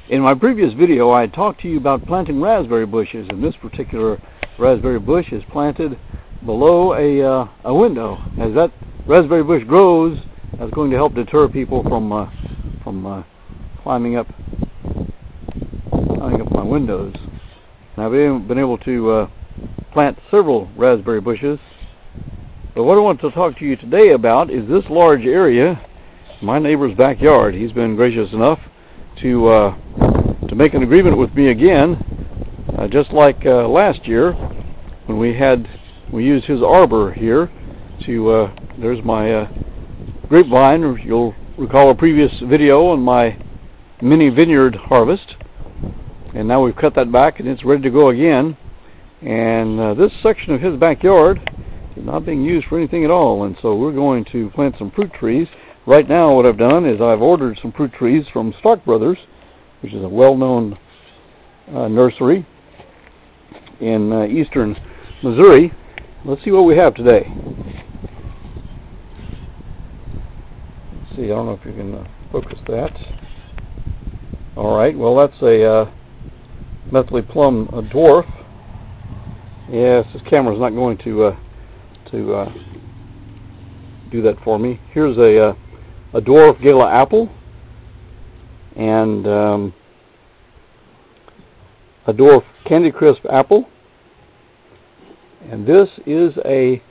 In my previous video, I talked to you about planting raspberry bushes, and this particular raspberry bush is planted below a window. As that raspberry bush grows, that's going to help deter people from climbing up my windows. And I've been able to plant several raspberry bushes. But what I want to talk to you today about is this large area, my neighbor's backyard. He's been gracious enough to make an agreement with me again, just like last year when we used his arbor here to there's my grapevine. You'll recall a previous video on my mini vineyard harvest, and now we've cut that back and it's ready to go again. And this section of his backyard is not being used for anything at all, and so we're going to plant some fruit trees. Right now what I've done is I've ordered some fruit trees from Stark Brothers, which is a well-known nursery in eastern Missouri. Let's see what we have today. Let's see, I don't know if you can focus that. Alright, well that's a methylly plum dwarf. Yes, this camera's not going to do that for me. Here's a dwarf gala apple, and a dwarf Candy Crisp apple, and this is a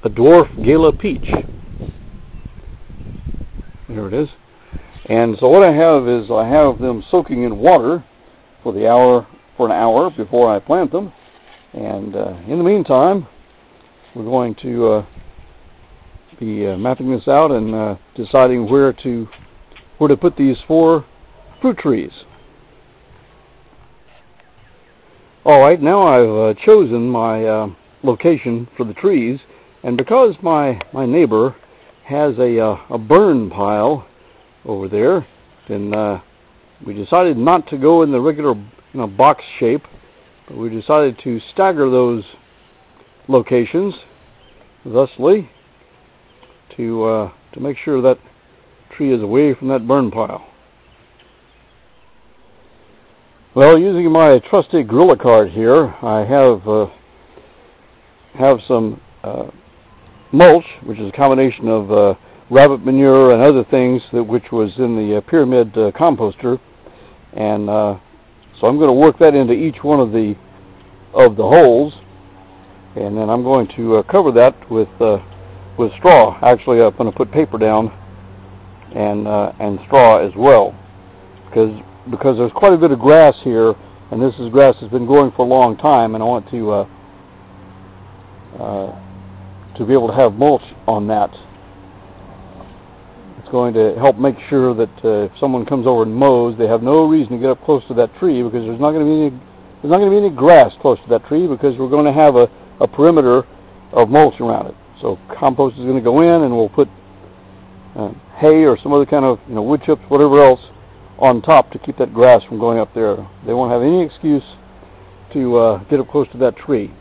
dwarf gala peach. There it is. And so what I have is I have them soaking in water for an hour before I plant them. And in the meantime, we're going to be mapping this out and deciding where to put these 4 fruit trees. Alright, now I've chosen my location for the trees, and because my neighbor has a burn pile over there, then we decided not to go in the regular box shape, but we decided to stagger those locations thusly to make sure that tree is away from that burn pile. Well, using my trusty Gorilla card here, I have some mulch, which is a combination of rabbit manure and other things which was in the pyramid composter, and so I'm going to work that into each one of the holes, and then I'm going to cover that with straw. Actually, I'm going to put paper down and straw as well, because there's quite a bit of grass here, and this is grass that's been growing for a long time, and I want to be able to have mulch on that. It's going to help make sure that if someone comes over and mows, they have no reason to get up close to that tree, because there's not going to be any grass close to that tree, because we're going to have a perimeter of mulch around it. So compost is going to go in, and we'll put hay or some other kind of wood chips, whatever else, on top to keep that grass from going up there. They won't have any excuse to get up close to that tree.